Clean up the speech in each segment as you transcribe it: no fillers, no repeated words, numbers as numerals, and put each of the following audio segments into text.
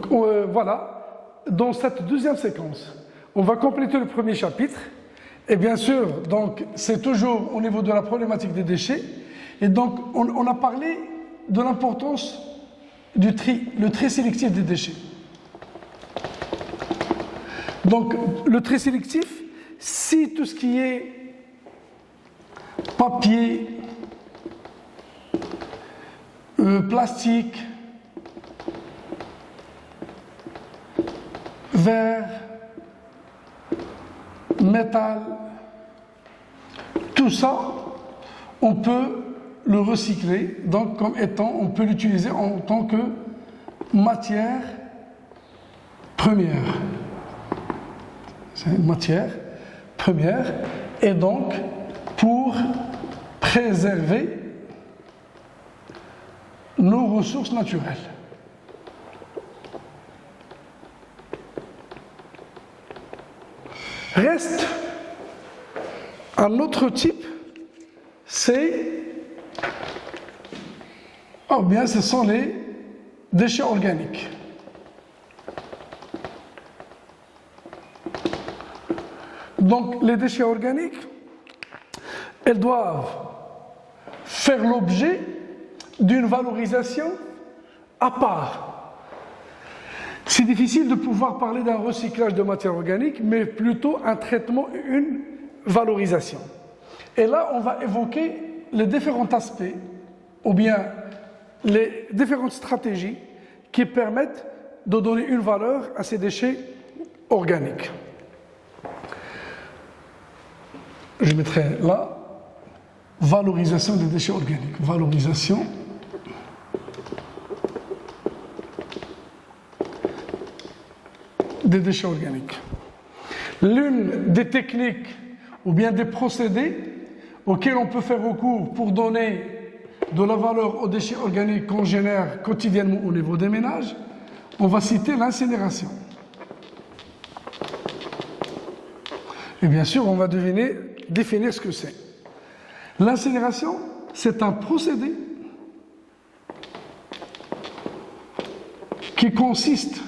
Donc voilà, dans cette deuxième séquence, on va compléter le premier chapitre. Et bien sûr, donc c'est toujours au niveau de la problématique des déchets. Et donc on a parlé de l'importance du tri, le tri sélectif des déchets. Donc le tri sélectif, si tout ce qui est papier, plastique, verre, métal, tout ça, on peut le recycler, donc comme étant, on peut l'utiliser en tant que matière première. C'est une matière première, et donc pour préserver nos ressources naturelles. Reste un autre type, c'est, ce sont les déchets organiques. Donc les déchets organiques, elles doivent faire l'objet d'une valorisation à part. C'est difficile de pouvoir parler d'un recyclage de matière organique, mais plutôt un traitement, une valorisation. Et là, on va évoquer les différents aspects, ou bien les différentes stratégies qui permettent de donner une valeur à ces déchets organiques. Je mettrai là, valorisation des déchets organiques. Valorisation des déchets organiques. L'une des techniques ou bien des procédés auxquels on peut faire recours pour donner de la valeur aux déchets organiques qu'on génère quotidiennement au niveau des ménages, on va citer l'incinération. Et bien sûr, on va définir ce que c'est. L'incinération, c'est un procédé qui consiste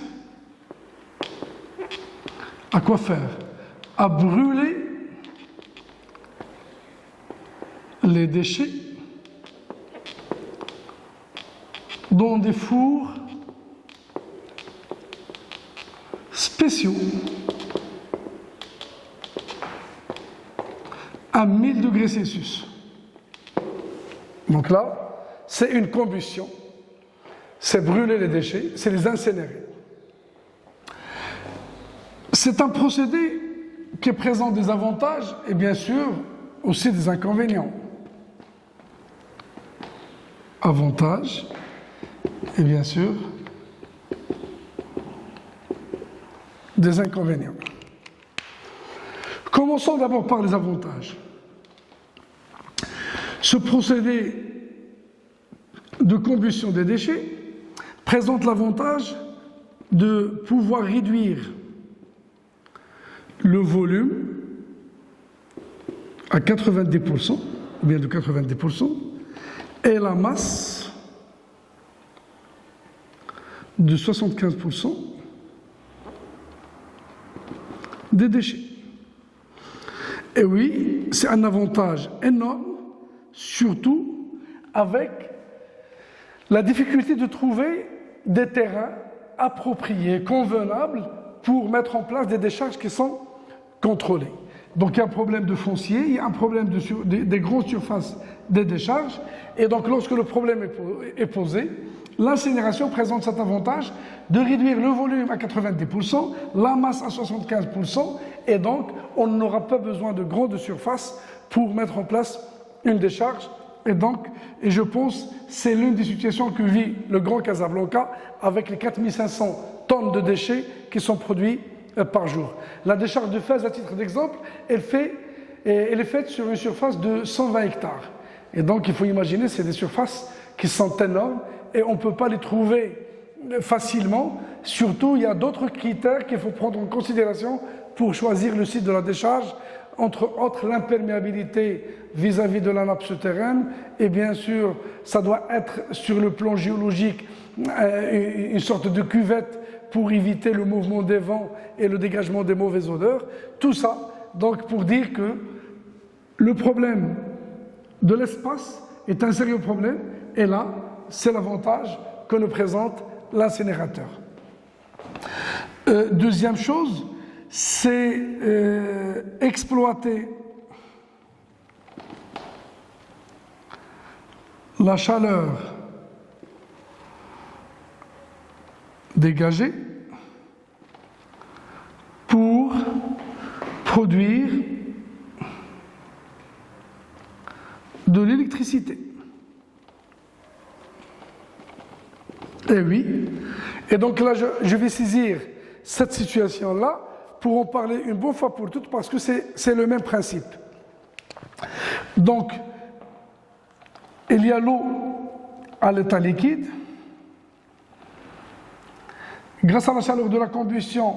à quoi faire? À brûler les déchets dans des fours spéciaux à 1000 degrés Celsius. Donc là, c'est une combustion, c'est brûler les déchets, c'est les incinérer. C'est un procédé qui présente des avantages et bien sûr aussi des inconvénients. Avantages et bien sûr des inconvénients. Commençons d'abord par les avantages. Ce procédé de combustion des déchets présente l'avantage de pouvoir réduire le volume à 90%, ou bien de 90%, et la masse de 75% des déchets. Et oui, c'est un avantage énorme, surtout avec la difficulté de trouver des terrains appropriés, convenables, pour mettre en place des décharges qui sont contrôlées. Donc il y a un problème de foncier, il y a un problème des grosses surfaces des décharges, et donc lorsque le problème est posé, l'incinération présente cet avantage de réduire le volume à 90%, la masse à 75%, et donc on n'aura pas besoin de grandes surfaces pour mettre en place une décharge. Et je pense que c'est l'une des situations que vit le Grand Casablanca avec les 4500 tonnes de déchets qui sont produits par jour. La décharge de Fès, à titre d'exemple, elle est faite sur une surface de 120 hectares. Et donc il faut imaginer, c'est des surfaces qui sont énormes et on ne peut pas les trouver facilement. Surtout, il y a d'autres critères qu'il faut prendre en considération pour choisir le site de la décharge, entre autres l'imperméabilité vis-à-vis de la nappe souterraine, et bien sûr, ça doit être sur le plan géologique une sorte de cuvette pour éviter le mouvement des vents et le dégagement des mauvaises odeurs. Tout ça, donc, pour dire que le problème de l'espace est un sérieux problème, et là, c'est l'avantage que nous présente l'incinérateur. Deuxième chose, c'est exploiter la chaleur dégagée pour produire de l'électricité. Et oui. Et donc là, je vais saisir cette situation-là pour en parler une bonne fois pour toutes, parce que c'est le même principe. Donc, il y a l'eau à l'état liquide. Grâce à la chaleur de la combustion,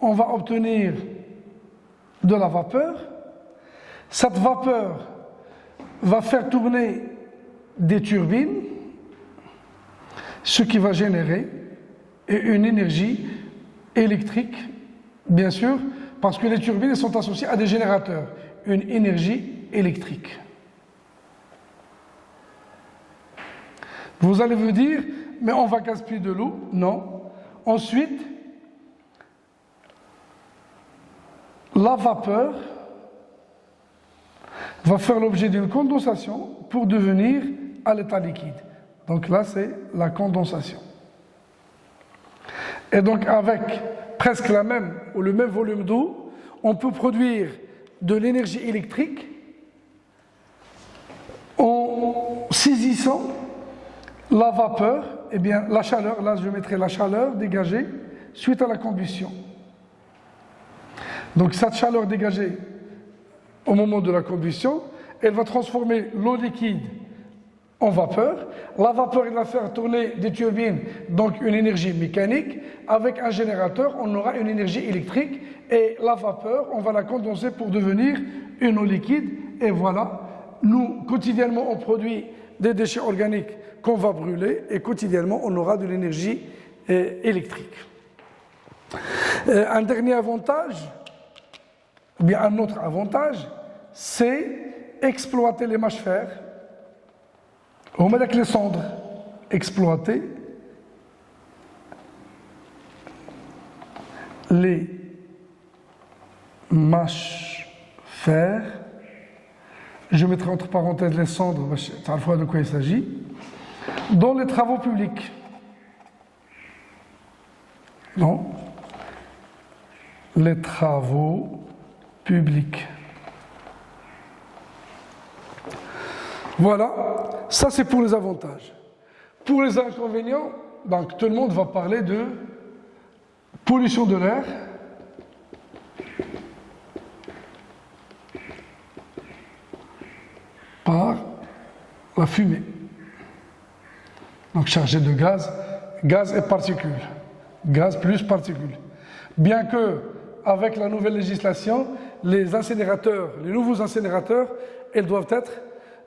on va obtenir de la vapeur. Cette vapeur va faire tourner des turbines, ce qui va générer une énergie électrique, bien sûr, parce que les turbines sont associées à des générateurs, une énergie électrique. Vous allez vous dire, mais on va gaspiller de l'eau? Non. Ensuite, la vapeur va faire l'objet d'une condensation pour devenir à l'état liquide. Donc là, c'est la condensation. Et donc, avec presque la même ou le même volume d'eau, on peut produire de l'énergie électrique en saisissant la vapeur, eh bien la chaleur, là je mettrai la chaleur dégagée suite à la combustion. Donc cette chaleur dégagée au moment de la combustion, elle va transformer l'eau liquide en vapeur. La vapeur, elle va faire tourner des turbines, donc une énergie mécanique. Avec un générateur, on aura une énergie électrique, et la vapeur, on va la condenser pour devenir une eau liquide. Et voilà, nous, quotidiennement, on produit des déchets organiques qu'on va brûler, et quotidiennement, on aura de l'énergie électrique. Un dernier avantage, ou bien un autre avantage, c'est exploiter les mâches fer. On met avec les cendres, exploiter les mâches fer. Je mettrai entre parenthèses les cendres, c'est à la fois de quoi il s'agit, dans les travaux publics. Non, les travaux publics. Voilà, ça c'est pour les avantages. Pour les inconvénients, donc tout le monde va parler de pollution de l'air, par la fumée, donc chargée de gaz et particules, gaz plus particules. Bien que, avec la nouvelle législation, les incinérateurs, les nouveaux incinérateurs, elles doivent être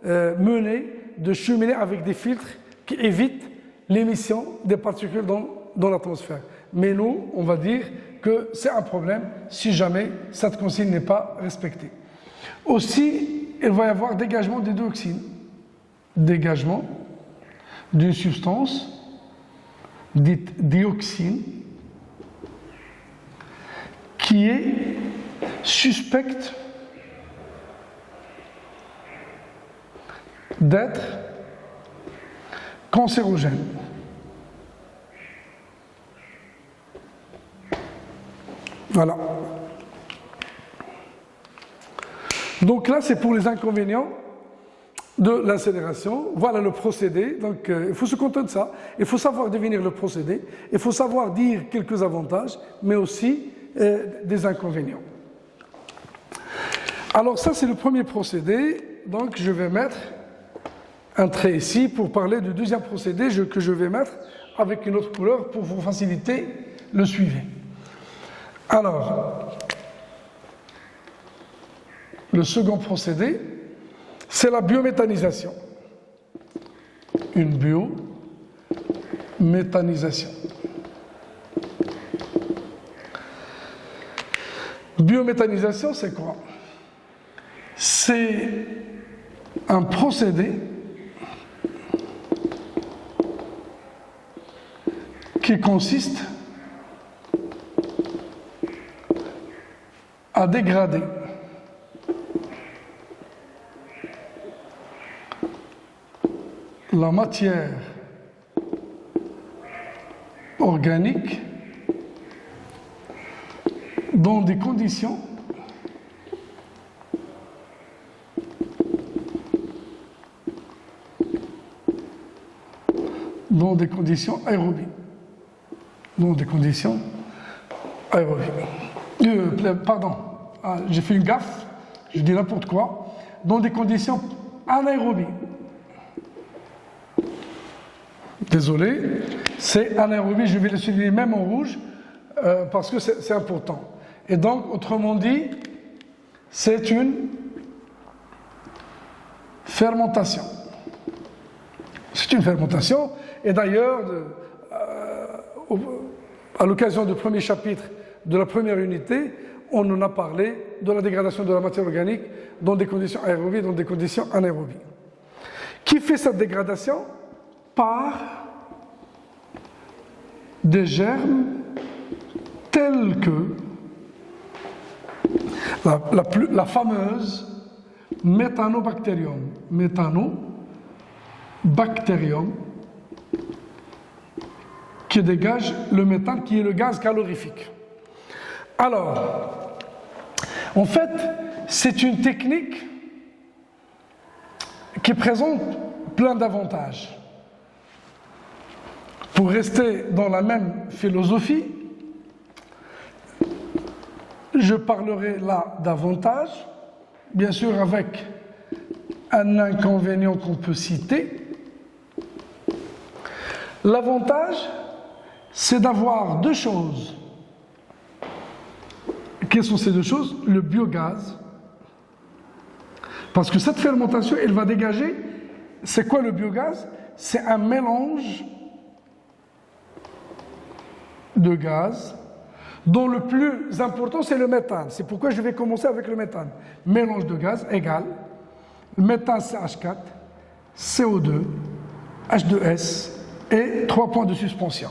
menés de cheminées avec des filtres qui évitent l'émission des particules dans l'atmosphère. Mais nous, on va dire que c'est un problème si jamais cette consigne n'est pas respectée. Aussi, il va y avoir dégagement des dioxines, dégagement d'une substance dite dioxine qui est suspecte d'être cancérogène. Voilà. Donc là, c'est pour les inconvénients de l'incinération. Voilà le procédé. Donc, il faut se contenter de ça. Il faut savoir définir le procédé. Il faut savoir dire quelques avantages, mais aussi des inconvénients. Alors ça, c'est le premier procédé. Donc, je vais mettre un trait ici pour parler du deuxième procédé que je vais mettre avec une autre couleur pour vous faciliter le suivi. Alors, le second procédé, c'est la biométhanisation. Une biométhanisation. Biométhanisation, c'est quoi? C'est un procédé qui consiste à dégrader la matière organique dans des conditions aérobies. Dans des conditions aérobies. Pardon, j'ai fait une gaffe, je dis n'importe quoi. Dans des conditions anaérobies. Désolé, c'est anaérobie, je vais le souligner même en rouge parce que c'est important. Et donc, autrement dit, c'est une fermentation. C'est une fermentation, et d'ailleurs, à l'occasion du premier chapitre de la première unité, on en a parlé de la dégradation de la matière organique dans des conditions aérobies, dans des conditions anaérobies. Qui fait cette dégradation? Par des germes tels que la fameuse Methanobaktérium, qui dégage le méthane, qui est le gaz calorifique. Alors, en fait, c'est une technique qui présente plein d'avantages. Pour rester dans la même philosophie, je parlerai là d'avantages, bien sûr avec un inconvénient qu'on peut citer. L'avantage, c'est d'avoir deux choses. Quelles sont ces deux choses? Le biogaz. Parce que cette fermentation, elle va dégager, c'est quoi le biogaz? C'est un mélange de gaz, dont le plus important c'est le méthane. C'est pourquoi je vais commencer avec le méthane. Mélange de gaz égale méthane CH4, CO2, H2S et 3 points de suspension.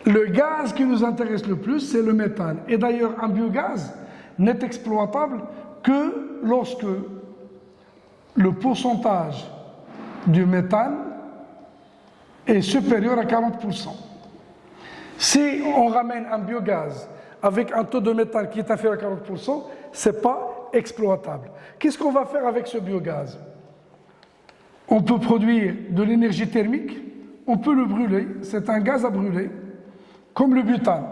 Le gaz qui nous intéresse le plus, c'est le méthane. Et d'ailleurs, un biogaz n'est exploitable que lorsque le pourcentage du méthane est supérieur à 40%. Si on ramène un biogaz avec un taux de méthane qui est inférieur à 40%, ce n'est pas exploitable. Qu'est-ce qu'on va faire avec ce biogaz? On peut produire de l'énergie thermique, on peut le brûler, c'est un gaz à brûler, comme le butane.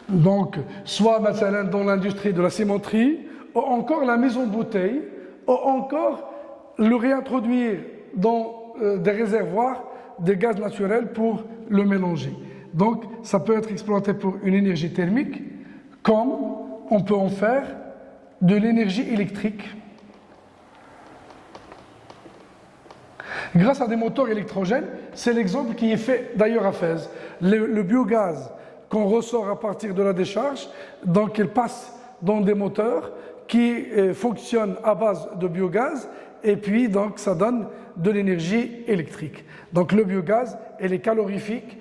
Donc, soit maintenant dans l'industrie de la cimenterie, ou encore la mise en bouteille, ou encore le réintroduire dans des réservoirs de gaz naturel pour le mélanger. Donc, ça peut être exploité pour une énergie thermique, comme on peut en faire de l'énergie électrique. Grâce à des moteurs électrogènes, c'est l'exemple qui est fait d'ailleurs à Fès. Le biogaz qu'on ressort à partir de la décharge, donc il passe dans des moteurs qui fonctionnent à base de biogaz, et puis donc ça donne de l'énergie électrique. Donc le biogaz, elle est calorifique,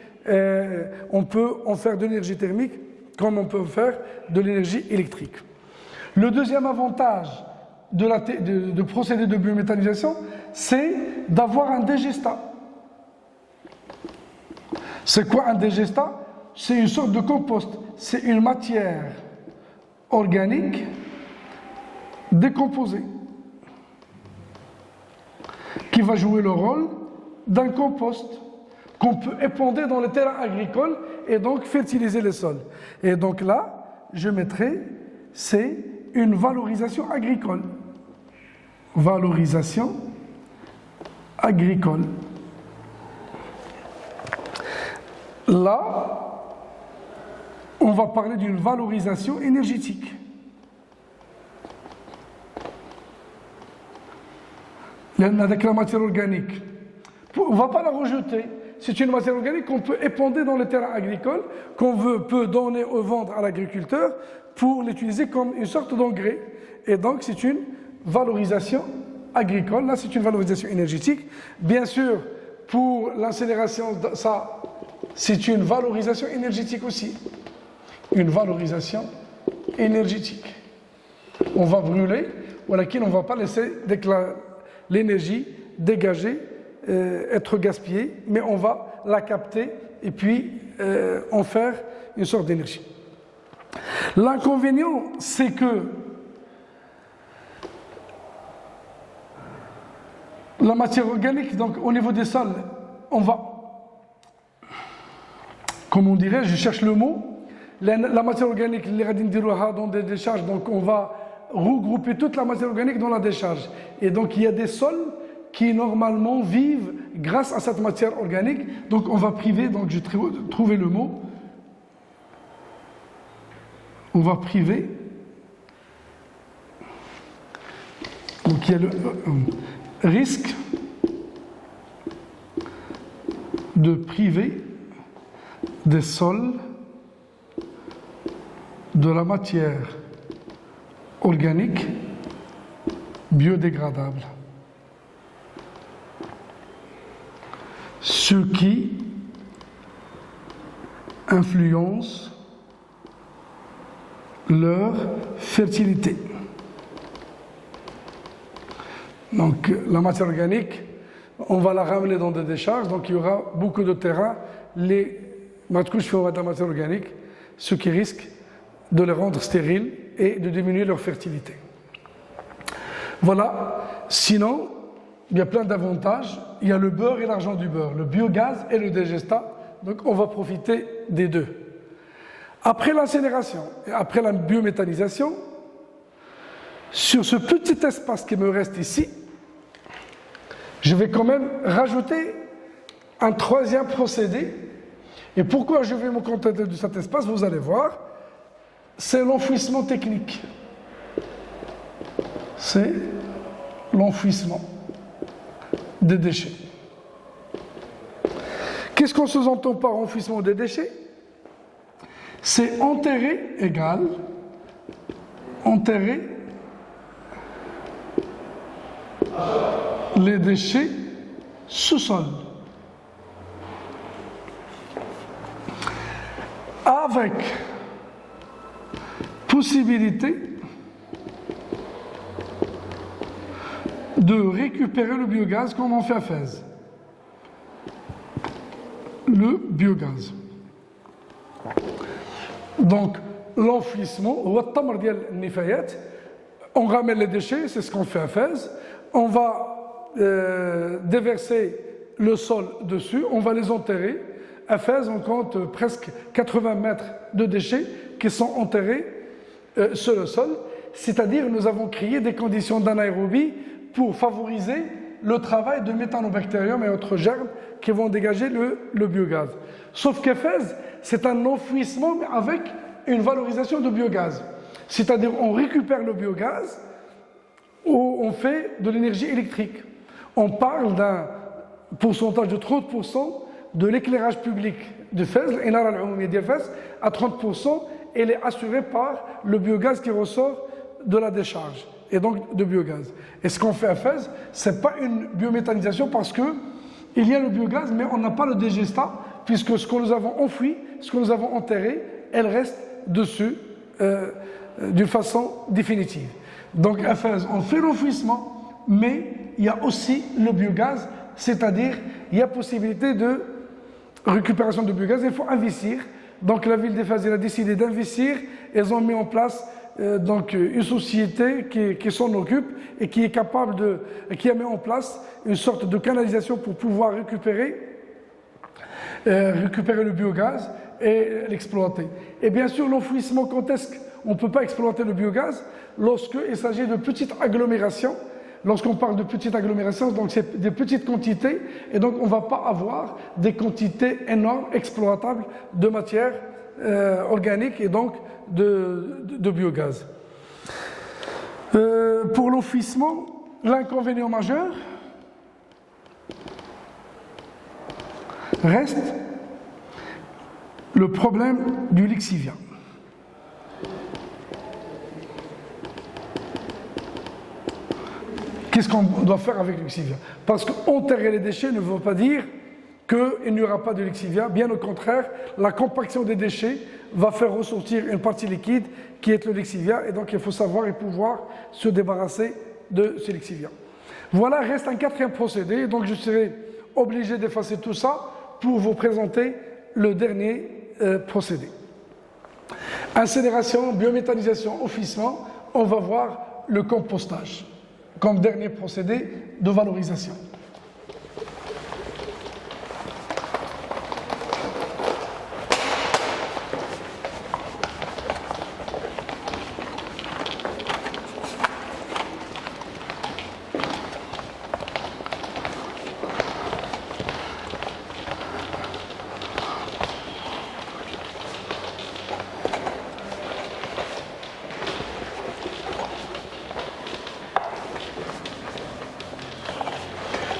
on peut en faire de l'énergie thermique comme on peut en faire de l'énergie électrique. Le deuxième avantage de procédé de biométhanisation, c'est d'avoir un digestat. C'est quoi un digestat? C'est une sorte de compost, c'est une matière organique décomposée qui va jouer le rôle d'un compost qu'on peut épandre dans les terrains agricoles et donc fertiliser les sols. Et donc là, je mettrai, c'est une valorisation agricole. Valorisation agricole. Là, on va parler d'une valorisation énergétique. Avec la matière organique. On ne va pas la rejeter, c'est une matière organique qu'on peut épandre dans les terrains agricoles, peut donner ou vendre à l'agriculteur pour l'utiliser comme une sorte d'engrais. Et donc c'est une valorisation agricole. Là, c'est une valorisation énergétique. Bien sûr, pour l'incinération, ça, c'est une valorisation énergétique aussi. Une valorisation énergétique. On va brûler, ou à laquelle on ne va pas laisser l'énergie dégagée, être gaspillée, mais on va la capter et puis en faire une sorte d'énergie. L'inconvénient, c'est que la matière organique, donc au niveau des sols, on va, comme on dirait, je cherche le mot, la matière organique, les radines d'Iroha dans des décharges, donc on va regrouper toute la matière organique dans la décharge. Et donc il y a des sols qui normalement vivent grâce à cette matière organique. Donc on va priver, donc j'ai trouvé le mot, on va priver, donc il y a le risque de priver des sols de la matière organique biodégradable, ce qui influence leur fertilité. Donc la matière organique, on va la ramener dans des décharges, donc il y aura beaucoup de terrains, les matcouches feront de la matière organique, ce qui risque de les rendre stériles et de diminuer leur fertilité. Voilà. Sinon, il y a plein d'avantages. Il y a le beurre et l'argent du beurre, le biogaz et le digestat. Donc on va profiter des deux. Après l'incinération et après la biométhanisation, sur ce petit espace qui me reste ici, je vais quand même rajouter un troisième procédé. Et pourquoi je vais me contenter de cet espace, vous allez voir, c'est l'enfouissement technique. C'est l'enfouissement des déchets. Qu'est-ce qu'on sous-entend par enfouissement des déchets? C'est enterrer égale enterrer les déchets sous-sol. Avec possibilité de récupérer le biogaz comme on fait à Fès. Le biogaz. Donc, l'enfouissement, on ramène les déchets, c'est ce qu'on fait à Fès. On va déverser le sol dessus, on va les enterrer. À Fès, on compte presque 80 mètres de déchets qui sont enterrés sur le sol. C'est-à-dire, nous avons créé des conditions d'anaérobie pour favoriser le travail de méthanobactérium et autres germes qui vont dégager le biogaz. Sauf qu'à Fès, c'est un enfouissement avec une valorisation de biogaz. C'est-à-dire, on récupère le biogaz ou on fait de l'énergie électrique. On parle d'un pourcentage de 30% de l'éclairage public de Fès, à 30%, elle est assurée par le biogaz qui ressort de la décharge, et donc de biogaz. Et ce qu'on fait à Fès, ce n'est pas une biométhanisation parce qu'il y a le biogaz, mais on n'a pas le digestat, puisque ce que nous avons enfoui, ce que nous avons enterré, elle reste dessus d'une façon définitive. Donc à Fès, on fait l'enfouissement, mais il y a aussi le biogaz, c'est-à-dire il y a possibilité de récupération de biogaz, il faut investir. Donc la ville d'Fès a décidé d'investir, elles ont mis en place donc une société qui s'en occupe et qui est capable qui a mis en place une sorte de canalisation pour pouvoir récupérer le biogaz et l'exploiter. Et bien sûr, l'enfouissement, quand est-ce qu'on ne peut pas exploiter le biogaz? Lorsqu'il s'agit de petites agglomérations. Lorsqu'on parle de petites agglomérations, donc c'est des petites quantités, et donc on ne va pas avoir des quantités énormes exploitables de matière organique et donc de biogaz. Pour l'enfouissement, l'inconvénient majeur, Reste le problème du lixivia. Qu'est-ce qu'on doit faire avec le lixivia? Parce qu'enterrer les déchets ne veut pas dire qu'il n'y aura pas de lixivia. Bien au contraire, la compaction des déchets va faire ressortir une partie liquide qui est le lixivia, et donc il faut savoir et pouvoir se débarrasser de ce lixivia. Voilà, reste un quatrième procédé, donc je serai obligé d'effacer tout ça pour vous présenter le dernier procédé. Incinération, biométhanisation, enfouissement, on va voir le compostage comme dernier procédé de valorisation.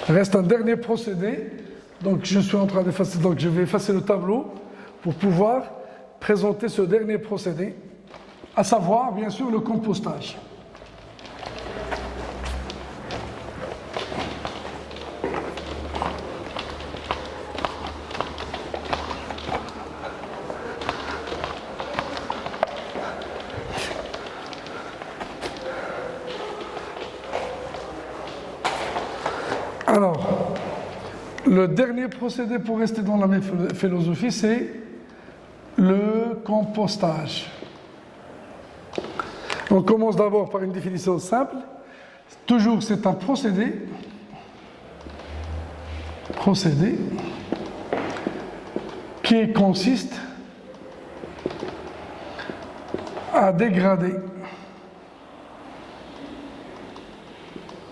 Reste un dernier procédé, donc je suis en train d'effacer, donc je vais effacer le tableau pour pouvoir présenter ce dernier procédé, à savoir bien sûr le compostage. Alors, le dernier procédé pour rester dans la même philosophie, c'est le compostage. On commence d'abord par une définition simple. Toujours, c'est un procédé qui consiste à dégrader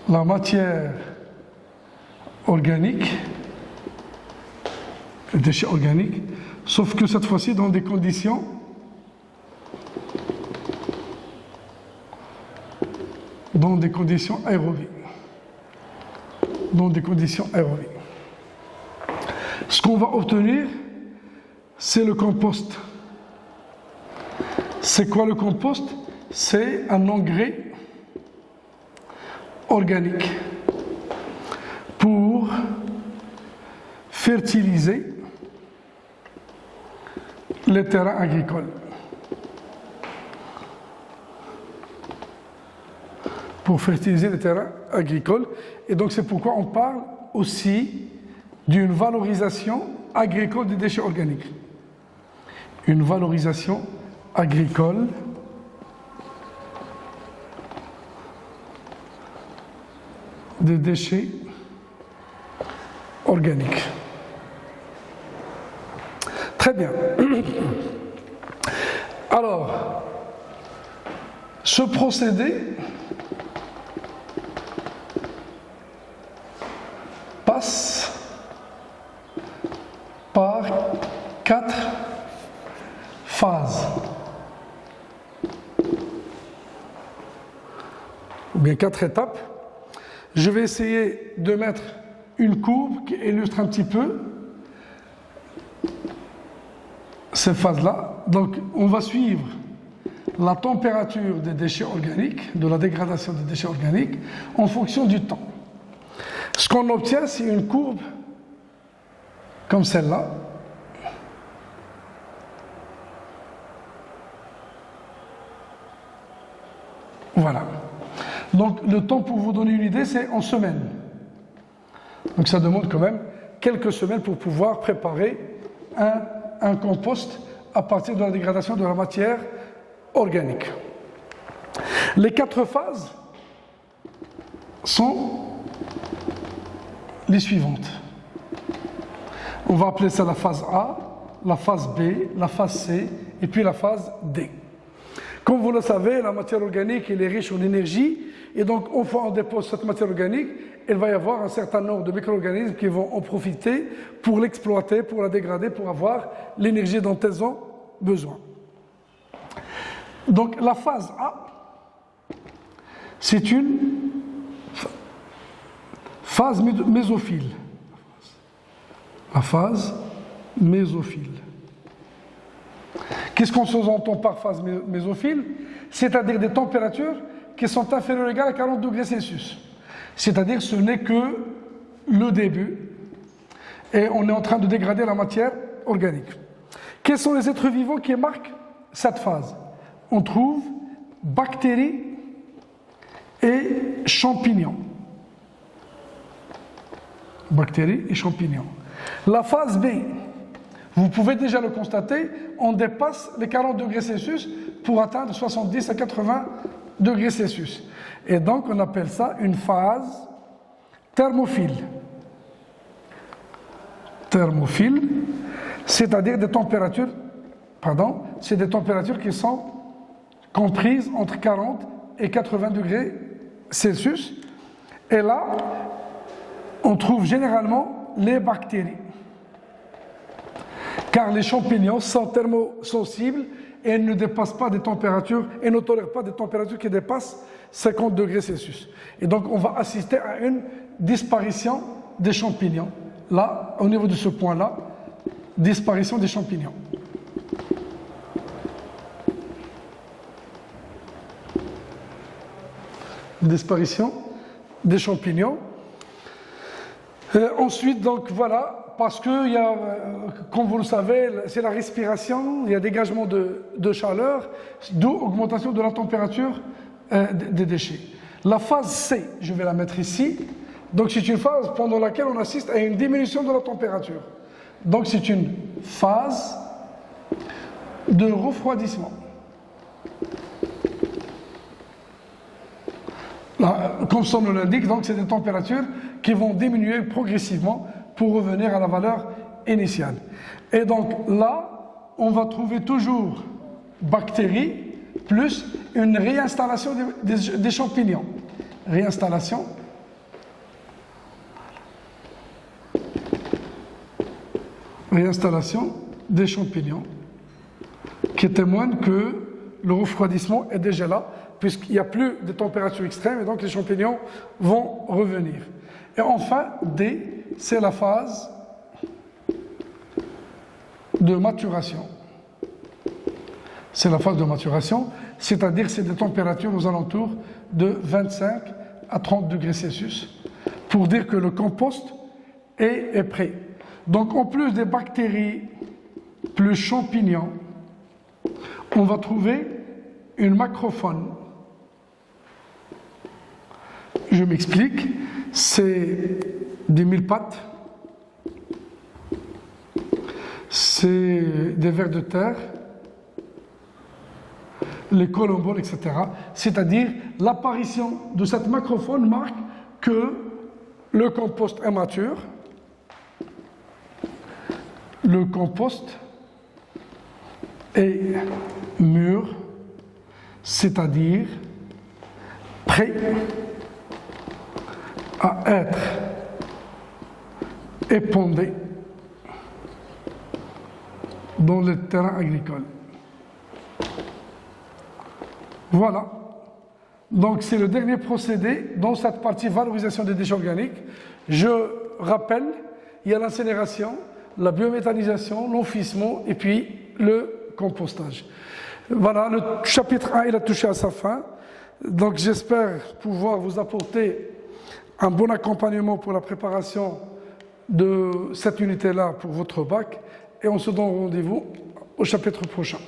la matière organique, les déchets organiques, sauf que cette fois-ci dans des conditions aérobies. Ce qu'on va obtenir, c'est le compost. C'est quoi le compost? C'est un engrais organique pour fertiliser les terrains agricoles. Et donc c'est pourquoi on parle aussi d'une valorisation agricole des déchets organiques. Une valorisation agricole des déchets organiques. Très bien. Alors, ce procédé passe par 4 phases, ou bien 4 étapes. Je vais essayer de mettre une courbe qui illustre un petit peu ces phases-là. Donc, on va suivre la température des déchets organiques, de la dégradation des déchets organiques, en fonction du temps. Ce qu'on obtient, c'est une courbe comme celle-là. Voilà. Donc, le temps, pour vous donner une idée, c'est en semaines. Donc, ça demande quand même quelques semaines pour pouvoir préparer un compost à partir de la dégradation de la matière organique. Les 4 phases sont les suivantes. On va appeler ça la phase A, la phase B, la phase C et puis la phase D. Comme vous le savez, la matière organique elle est riche en énergie et donc une fois on dépose cette matière organique, il va y avoir un certain nombre de micro-organismes qui vont en profiter pour l'exploiter, pour la dégrader, pour avoir l'énergie dont elles ont besoin. Donc la phase A, c'est une phase mésophile. La phase mésophile. Qu'est-ce qu'on sous-entend par phase mésophile? C'est-à-dire des températures qui sont inférieures ou égales à 40 degrés Celsius. C'est-à-dire ce n'est que le début et on est en train de dégrader la matière organique. Quels sont les êtres vivants qui marquent cette phase? On trouve bactéries et champignons. Bactéries et champignons. La phase B, vous pouvez déjà le constater, on dépasse les 40 degrés Celsius pour atteindre 70 à 80 degrés Celsius. Et donc on appelle ça une phase thermophile. Thermophile, c'est-à-dire des températures, c'est des températures qui sont comprises entre 40 et 80 degrés Celsius. Et là, on trouve généralement les bactéries. Car les champignons sont thermosensibles et ne dépassent pas des températures et ne tolèrent pas des températures qui dépassent 50 degrés Celsius. Et donc on va assister à une disparition des champignons. Là, au niveau de ce point-là, disparition des champignons. Disparition des champignons. Ensuite, donc voilà, parce que il y a, comme vous le savez, c'est la respiration, il y a dégagement de chaleur, d'où augmentation de la température des déchets. La phase C, je vais la mettre ici, donc c'est une phase pendant laquelle on assiste à une diminution de la température. Donc c'est une phase de refroidissement. Là, comme son nom l'indique, donc c'est des températures qui vont diminuer progressivement pour revenir à la valeur initiale. Et donc là, on va trouver toujours bactéries plus une réinstallation des champignons. Réinstallation. Réinstallation des champignons qui témoignent que le refroidissement est déjà là, puisqu'il n'y a plus de températures extrêmes et donc les champignons vont revenir. Et enfin, D, c'est la phase de maturation. C'est la phase de maturation, c'est-à-dire c'est des températures aux alentours de 25 à 30 degrés Celsius pour dire que le compost est prêt. Donc en plus des bactéries plus champignons, on va trouver une macrofaune. Je m'explique, c'est des mille pattes, c'est des vers de terre, les colomboles, etc. C'est-à-dire l'apparition de cette macrofaune marque que le compost est mature, le compost est mûr, c'est-à-dire prêt à être épandé dans les terrains agricoles. Voilà. Donc c'est le dernier procédé dans cette partie valorisation des déchets organiques. Je rappelle, il y a l'incinération, la biométhanisation, l'enfouissement et puis le compostage. Voilà, le chapitre 1 il a touché à sa fin. Donc j'espère pouvoir vous apporter un bon accompagnement pour la préparation de cette unité-là pour votre bac et on se donne rendez-vous au chapitre prochain.